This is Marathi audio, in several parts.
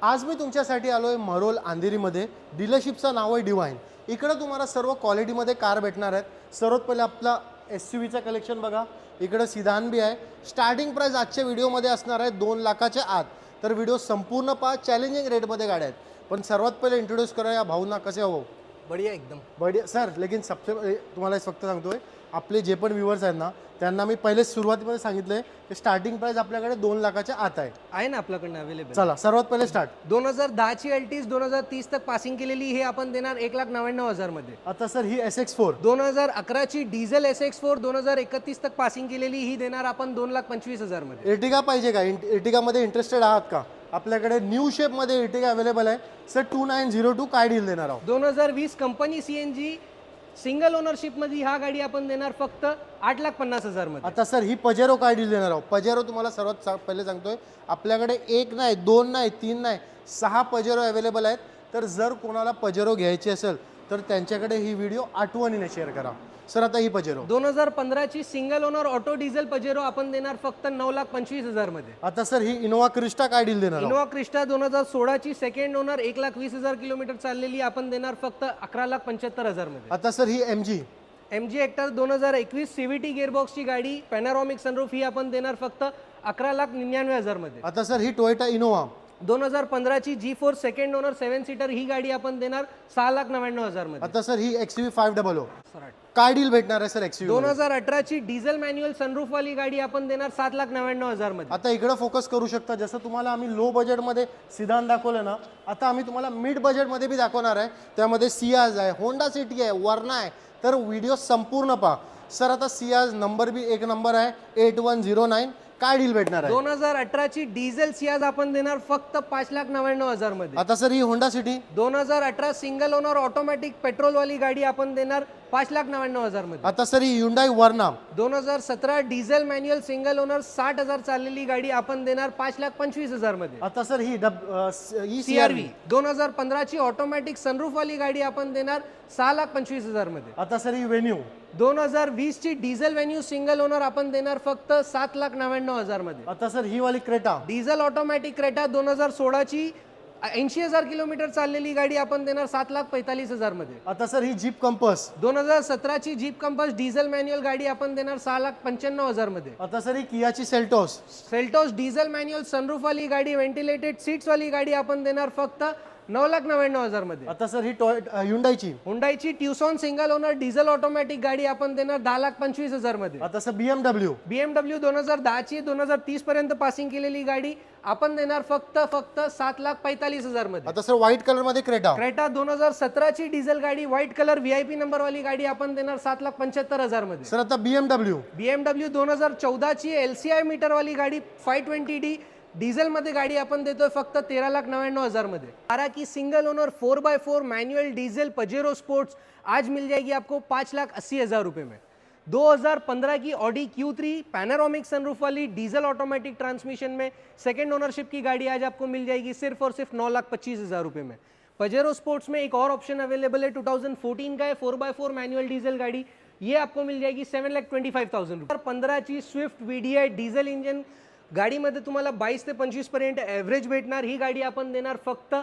आज मी तुमच्यासाठी आलो आहे मरोल अंधेरीमध्ये. डीलरशिपचं नाव आहे डिवाइन. इकडं तुम्हाला सर्व क्वालिटीमध्ये कार भेटणार आहेत. सर्वात पहिले आपला SUVचं कलेक्शन बघा. इकडं सिदान बी आहे. स्टार्टिंग प्राइस आजच्या व्हिडिओमध्ये असणार आहे 2 लाखाच्या आत. तर व्हिडिओ संपूर्ण पहा. चॅलेंजिंग रेटमध्ये गाड्या आहेत. पण सर्वात पहिले इंट्रोड्यूस करा या भाऊंना. कसे हो? बढ़िया एकदम बढ़िया सर. लेकिन सबसे तुम्हाला फक्त सांगतोय, आपले जे पण व्ह्यूअर्स आहेत ना त्यांना मी पहिले सुरुवातीमध्ये सांगितलंय की स्टार्टिंग प्राइस आपल्याकडे 2 लाखाच्या आत आहे ना आपल्याकडनं अवेलेबल. चला सर्वात पहिले स्टार्ट. 2010 ची अल्टीज 2030 तक पासिंग केलेली हे आपण देणार 1,99,000 मध्ये. आता सर ही SX4 2011 ची डिझेल SX4 2031 तक पासिंग केलेली ही देणार आपण 2,25,000 मध्ये. एर्टिगा पाहिजे का? एर्टिगामध्ये इंटरेस्टेड आहात का? आपल्याकडे न्यू शेपमध्ये एर्टिगा अवेलेबल आहे सर. 2902 काय डील देणार आहोत? 2020 कंपनी CNG सिंगल ओनरशिप मध्ये हा गाडी आपण देणार फक्त 8,50,000 मध्ये. आता सर ही पजेरो काय डील देणार आहोत? पजेरो तुम्हाला सर्वात पहिले सांगतोय, आपल्याकडे 1 नाही 2 नाही 3 नाही 6 पजेरो अवेलेबल आहेत. तर जर कोणाला पजेरो घ्यायची असेल तर त्यांच्याकडे ही व्हिडिओ आठवणीने शेअर करा. सर आता ही पजेरो 2015 ची single owner auto diesel Pajero आपण देणार फक्त 9,25,000 मध्ये. आता सर ही इनोवा क्रिस्टा काय डील देणार आहोत? इनोवा क्रिस्टा 2016 ची सेकंड ओनर 1,20,000 किलोमीटर चाललेली आपण देणार फक्त 11,75,000 मध्ये. आता सर ही MG हेक्टर 2021 CVT गिअरबॉक्सची गाडी पॅनोरामिक सनरूफ ही आपण देणार फक्त 11,99,000 मध्ये. आता सर ही टोयोटा इनोवा 2015 ची G4 सेकंड ओनर 7 सीटर ही गाडी आपण देणार 6,99,000 मध्ये. आता सर ही XUV 500 काय डील भेटणार आहे सर XUV? 2018 ची डिझेल मॅन्युअल सनरूफ वाली गाडी आपण देणार 7,99,000 मध्ये. आता इकडे फोकस करू शकता. जसं तुम्हाला आम्ही लो बजेटमध्ये सिदान दाखवलं ना, आता आम्ही तुम्हाला मिड बजेटमध्ये बी दाखवणार आहे. त्यामध्ये सियाज आहे, होंडा सिटी आहे, वर्ना आहे. तर व्हिडिओ संपूर्ण पहा. सर आता सियाज नंबर बी एक नंबर आहे 8109 काय डील भेटणार आहे? 2018 ची डिझेल सियाज आपण देणार फक्त 5,99,000 मध्ये. आता सर ही Honda City 2018 single owner automatic petrol वाली गाडी आपण देणार 5,99,000 मध्ये. आता सर ही Hyundai Verna 2017 diesel manual single owner 60,000 चाललेली गाडी आपण देणार 5,25,000 मध्ये. आता सर ही CRV 2015 ची ऑटोमॅटिक सनरूफ वाली गाडी आपण देणार 6,25,000 मध्ये. आता सर ही वेन्यू 2020 ची डिझेल व्हेन्यू सिंगल ओनर आपण देणार फक्त 7,99,000 मध्ये. आता सर ही वाली क्रेटा डिझेल ऑटोमॅटिक क्रेटा 2016 ची 80,000 किलोमीटर चाललेली गाडी आपण देणार 7,45,000 मध्ये. आता सर ही जीप कंपस 2017 ची जीप कंपस डिझेल मॅन्युअल गाडी आपण देणार 6,95,000 मध्ये. आता सर ही कियाची सेल्टोस डिझेल मॅन्युअल सनरूफ वाली गाडी व्हेंटिलेटेड सीट्स वाली गाडी आपण देणार फक्त 9,99,000 मध्ये. आता सर ही Hyundaiची हुंडाईची ट्युसॉन सिंगल ओनर डिझेल ऑटोमॅटिक गाडी आपण देणार 10,25,000 मध्ये. आता सर BMW 2010 ची 2030 पर्यंत पासिंग केलेली गाडी आपण देणार फक्त 7,45,000 मध्ये. आता सर व्हाईट कलर मध्ये क्रेटा 2017 ची डिझेल गाडी व्हाईट कलर VIP नंबर वाली गाडी आपण देणार 7,75,000 मध्ये. सर आता BMW 2014 ची LCI मीटर वाली गाडी 520D डीजल मध्ये गाडी आपण देतोय फक्त 13,99,000 मध्ये. 12 की single owner 4x4 manual diesel Pajero sports आज मिल जाएगी आपको 5,80,000 रुपए में. 2015 की ऑडी Q3 पैनोरामिक सनरूफ वाली डीजल ऑटोमेटिक ट्रांसमिशन में सेकंड ओनरशिप की गाड़ी आज आपको मिल जाएगी सिर्फ और सिर्फ 9,25,000 रुपए में. पजेरो स्पोर्ट्स में एक और ऑप्शन अवेलेबल है 2014 का है 4x4 मैनुअल डीजल गाड़ी, ये आपको मिल जाएगी 7,25,000 रुपये. 15 ची स्विफ्ट VDI डीजल इंजन गाडीमध्ये तुम्हाला 22 ते 25 पर्यंत ॲव्हरेज भेटणार. ही गाडी आपण देणार फक्त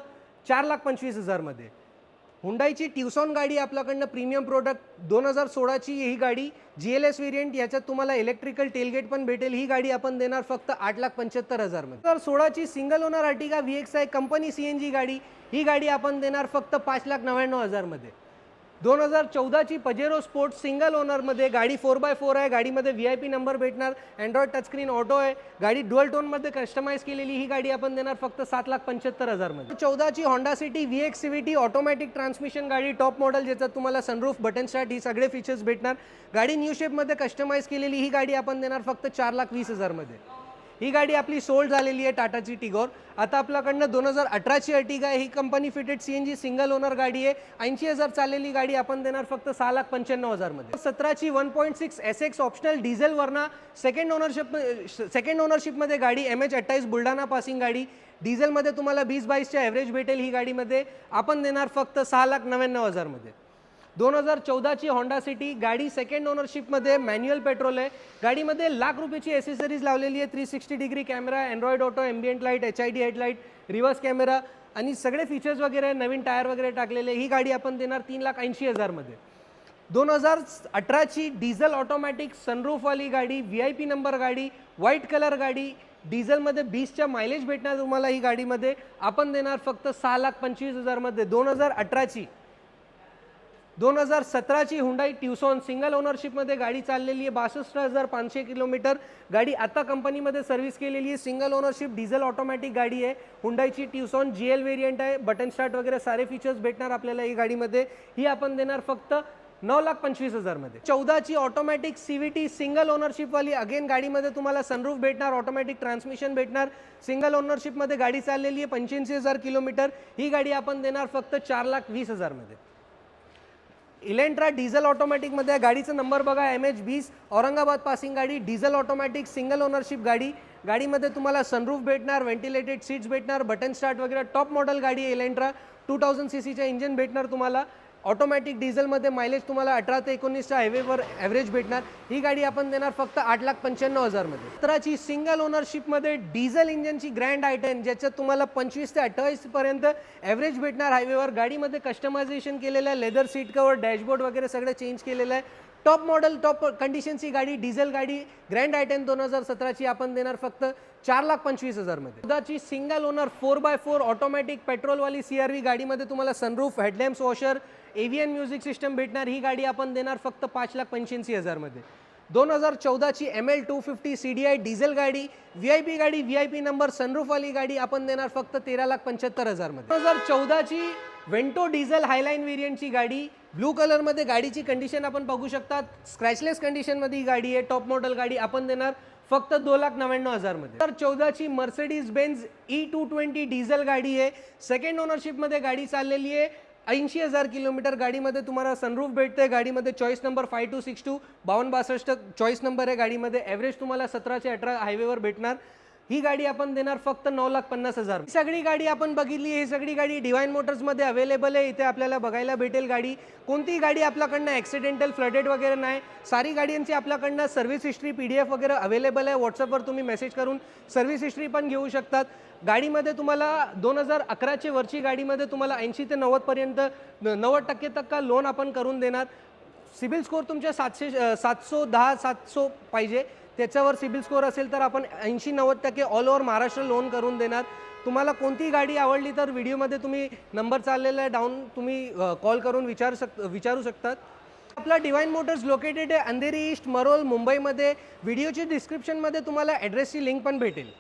4,25,000 मध्ये. हुंडाईची ट्युसॉन गाडी आपल्याकडनं प्रीमियम प्रोडक्ट 2016 ची ही गाडी GLS व्हेरियंट, याच्यात तुम्हाला इलेक्ट्रिकल टेलगेट पण भेटेल. ही गाडी आपण देणार फक्त 8,75,000 मध्ये. 2016 ची single owner Ertiga VXI company CNG गाडी, ही गाडी आपण देणार फक्त 5,99,000 मध्ये. 2014 ची पजेरो स्पोर्ट सिंगल ओनर मध्ये गाडी 4x4 आहे. गाडीमध्ये VIP नंबर भेटणार, अँड्रॉइड टचस्क्रीन ऑटो आहे. गाडी डुअल टोन मध्ये कस्टमाइज केलेली ही गाडी आपण देणार फक्त 7,75,000 मध्ये. 14 ची Honda city VX CVT automatic transmission गाडी टॉप मॉडेल, ज्याच्यात तुम्हाला सनरूफ बटन स्टार्ट ही सगळे फीचर्स भेटणार. गाडी न्यू शेप मध्ये कस्टमाइज केलेली ही गाडी आपण देणार फक्त 4,20,000 मध्ये. ही गाडी आपली सोल्ड झालेली आहे टाटाची टिगोर. आता आपल्याकडनं 2018 ची अर्टिगा ही company fitted CNG single owner गाडी आहे. 80,000 चाललेली गाडी आपण देणार फक्त 6,95,000 मध्ये. 17 ची 1.6 SX optional diesel Verna second ownership मध्ये गाडी MH28 बुलढाणा पासिंग गाडी डिझेल मध्ये तुम्हाला 20-22 चे ॲव्हरेज भेटेल. ही गाडीमध्ये आपण देणार फक्त 6,99,000 मध्ये. 2014ची होंडा सिटी गाडी सेकंड ओनरशिपमध्ये मॅन्युअल पेट्रोल आहे. गाडीमध्ये लाख रुपयाची एसेसरीज लावलेली आहे. 360 degree camera, Android auto, ambient light, HID headlight, reverse camera आणि सगळे फीचर्स वगैरे, नवीन टायर वगैरे टाकलेले. ही गाडी आपण देणार 3,80,000 मध्ये. 2018ची डिझेल ऑटोमॅटिक सनरूफवाली गाडी, VIP नंबर गाडी, व्हाईट कलर गाडी, डिझेलमध्ये 20च्या मायलेज भेटणार तुम्हाला. ही गाडीमध्ये आपण देणार फक्त 6,25,000 मध्ये. 2018ची 2017ची हुंडाई ट्युसॉन सिंगल ओनरशिपमध्ये गाडी चाललेली आहे. 62,500 किलोमीटर गाडी आता कंपनीमध्ये सर्व्हिस केलेली आहे. सिंगल ओनरशिप डिझेल ऑटोमॅटिक गाडी आहे. हुंडाईची ट्युसॉन GL व्हेरियंट आहे. बटन स्टार्ट वगैरे सारे फीचर्स भेटणार आपल्याला ही गाडीमध्ये. ही आपण देणार फक्त 9,25,000 मध्ये. 14ची ऑटोमॅटिक CVT सिंगल ओनरशिपवाली अगेन गाडीमध्ये तुम्हाला सनरूफ भेटणार, ऑटोमॅटिक ट्रान्समिशन भेटणार. सिंगल ओनरशिपमध्ये गाडी चाललेली आहे 85,000 किलोमीटर. ही गाडी आपण देणार फक्त 4,20,000 मध्ये. इलेंट्रा डिझेल ऑटोमॅटिकमध्ये गाडीचा नंबर बघा MH20 औरंगाबाद पासिंग गाडी, डिझेल ऑटोमॅटिक सिंगल ओनरशिप गाडी. गाडीमध्ये तुम्हाला सनरूफ भेटणार, व्हेंटिलेटेड सीट्स भेटणार, बटन स्टार्ट वगैरे टॉप मॉडेल गाडी आहे. इलेंट्रा 2000 CCचा इंजिन भेटणार तुम्हाला. ऑटोमॅटिक डिझेलमध्ये मायलेज तुम्हाला 18 ते 19च्या हायवेवर ॲव्हरेज भेटणार. ही गाडी आपण देणार फक्त 8,95,000 मध्ये. 17ची सिंगल ओनरशिपमध्ये डिझेल इंजिनची ग्रँड I10 ज्याच्यात तुम्हाला 25 ते 28 पर्यंत ॲव्हरेज भेटणार हायवेवर. गाडीमध्ये कस्टमायझेशन केलेलं आहे, लेदर सीट कवर, डॅशबोर्ड वगैरे सगळं चेंज केलेलं आहे. टॉप मॉडेल टॉप कंडिशनची गाडी, डिझेल गाडी, ग्रँड I10 2017ची आपण देणार फक्त 4,25,000 मध्ये. 14ची सिंगल ओनर 4x4 ऑटोमॅटिक पेट्रोलवाली CRV गाडीमध्ये तुम्हाला sunroof, headlamps, washer, AVN music system भेटणार. ही गाडी आपण देणार फक्त 5,85,000 मध्ये. 2014ची ML 250 CDI डिझेल गाडी, VIP गाडी, VIP नंबर, सनरूफवाली गाडी आपण देणार फक्त 13,75,000 मध्ये. 2014ची वेंटो डिझेल हायलाईन व्हेरियंटची गाडी, ब्लू कलरमध्ये गाडीची कंडिशन आपण बघू शकता. स्क्रॅचलेस कंडिशनमध्ये ही गाडी आहे. टॉप मॉडेल गाडी आपण देणार फक्त 2,99,000 मध्ये. तर 14ची मर्सिडीज बेन्झ E220 डिझेल गाडी आहे. सेकंड ओनरशिपमध्ये गाडी चाललेली आहे. 80,000 किलोमीटर. गाडीमध्ये तुम्हाला सनरूफ भेटते. गाडीमध्ये चॉईस नंबर 5262 5262 चॉईस नंबर आहे. गाडीमध्ये ॲव्हरेज तुम्हाला 17 ते 18 हायवेवर भेटणार. ही गाडी आपण देणार फक्त 9,50,000. ही सगळी गाडी आपण बघितली. ही सगळी गाडी डिवाइन मोटर्समध्ये अवेलेबल आहे. इथे आपल्याला बघायला भेटेल गाडी. कोणतीही गाडी आपल्याकडनं ॲक्सिडेंटल, फ्लडेड वगैरे नाही. सारी गाड्यांची आपल्याकडनं सर्व्हिस हिस्ट्री PDF वगैरे अवेलेबल आहे. व्हॉट्सअपवर तुम्ही मेसेज करून सर्व्हिस हिस्ट्री पण घेऊ शकतात. गाडीमध्ये तुम्हाला 2011चे वरची गाडीमध्ये तुम्हाला 80 ते 90 पर्यंत 90% तक लोन आपण करून देणार. सिबिल स्कोर तुमच्या 710-700 पाहिजे. त्याच्यावर सिबिल स्कोर असेल तर आपण 80-90% ऑल ओव्हर महाराष्ट्र लोन करून देणार. तुम्हाला कोणती गाडी आवडली तर व्हिडिओमध्ये तुम्ही नंबर चाललेला आहे डाऊन, तुम्ही कॉल करून विचारू शकतात. आपला डिवाइन मोटर्स लोकेटेड आहे अंधेरी ईस्ट, मरोल, मुंबईमध्ये. व्हिडिओची डिस्क्रिप्शनमध्ये तुम्हाला ॲड्रेसची लिंक पण भेटेल.